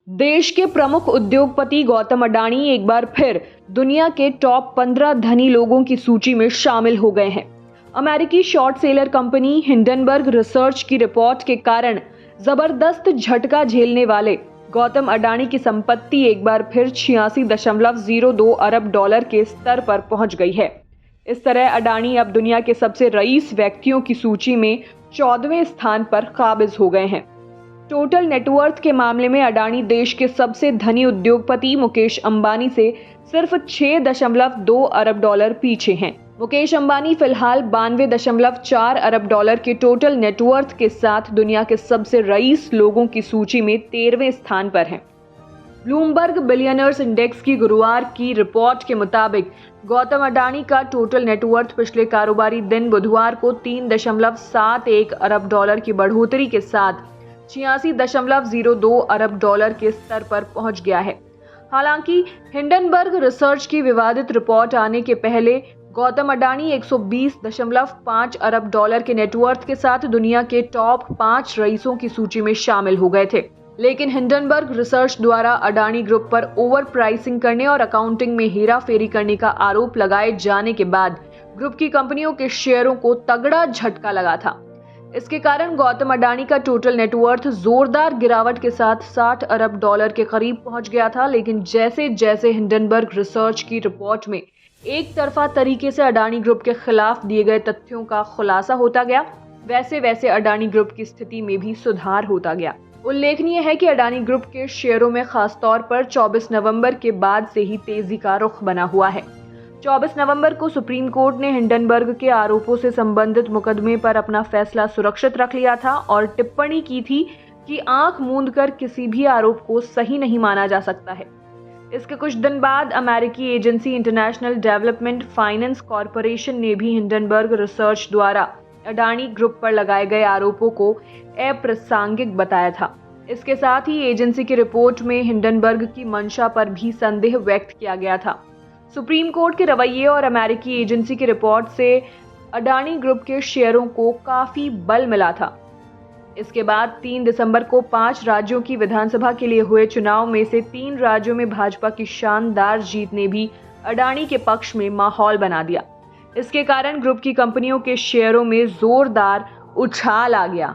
देश के प्रमुख उद्योगपति गौतम अडानी एक बार फिर दुनिया के टॉप 15 धनी लोगों की सूची में शामिल हो गए हैं। अमेरिकी short seller company Hindenburg research की रिपोर्ट के कारण जबरदस्त झटका झेलने वाले गौतम अडानी की संपत्ति एक बार फिर 86.02 अरब डॉलर के स्तर पर पहुंच गई है। इस तरह अडानी अब दुनिया के सबसे रईस व्यक्तियों की सूची में 14वें स्थान पर काबिज हो गए हैं। टोटल नेटवर्थ के मामले में अडानी देश के सबसे धनी उद्योगपति मुकेश अंबानी से सिर्फ 6.2 अरब डॉलर पीछे हैं। मुकेश अंबानी फिलहाल 92.4 अरब डॉलर के टोटल नेटवर्थ के साथ दुनिया के सबसे रईस लोगों की सूची में 13वें स्थान पर हैं। ब्लूमबर्ग बिलियनर्स इंडेक्स की गुरुवार की रिपोर्ट के मुताबिक गौतम अडानी का टोटल नेटवर्थ पिछले कारोबारी दिन बुधवार को 3.71 अरब डॉलर की बढ़ोतरी के साथ 86.02 अरब डॉलर के स्तर पर पहुंच गया है। हालांकि हिंडनबर्ग रिसर्च की विवादित रिपोर्ट आने के पहले गौतम अडानी 120.5 अरब डॉलर के नेटवर्थ के साथ दुनिया के टॉप 5 रईसों की सूची में शामिल हो गए थे। लेकिन हिंडनबर्ग रिसर्च द्वारा अडानी ग्रुप पर ओवर प्राइसिंग करने और अकाउंटिंग में हेराफेरी करने का आरोप लगाए जाने के बाद ग्रुप की कंपनियों के शेयरों को तगड़ा झटका लगा था। इसके कारण गौतम अडानी का टोटल नेटवर्थ जोरदार गिरावट के साथ 60 अरब डॉलर के करीब पहुंच गया था। लेकिन जैसे जैसे हिंडनबर्ग रिसर्च की रिपोर्ट में एक तरफा तरीके से अडानी ग्रुप के खिलाफ दिए गए तथ्यों का खुलासा होता गया, वैसे वैसे अडानी ग्रुप की स्थिति में भी सुधार होता गया। उल्लेखनीय है कि अडानी ग्रुप के शेयरों में खासतौर पर 24 नवंबर के बाद से ही तेजी का रुख बना हुआ है। 24 नवंबर को सुप्रीम कोर्ट ने हिंडनबर्ग के आरोपों से संबंधित मुकदमे पर अपना फैसला सुरक्षित रख लिया था और टिप्पणी की थी कि आंख मूंद कर किसी भी आरोप को सही नहीं माना जा सकता है। इसके कुछ दिन बाद अमेरिकी agency international development finance corporation ने भी हिंडनबर्ग रिसर्च द्वारा अडानी ग्रुप पर लगाए गए आरोपों को अप्रासंगिक बताया था। इसके साथ ही एजेंसी की रिपोर्ट में हिंडनबर्ग की मंशा पर भी संदेह व्यक्त किया गया था। सुप्रीम कोर्ट के रवैये और अमेरिकी एजेंसी की रिपोर्ट से अडानी ग्रुप के शेयरों को काफी बल मिला था। इसके बाद 3 दिसंबर को 5 राज्यों की विधानसभा के लिए हुए चुनाव में से 3 राज्यों में भाजपा की शानदार जीत ने भी अडानी के पक्ष में माहौल बना दिया। इसके कारण ग्रुप की कंपनियों के शेयरों में जोरदार उछाल आ गया।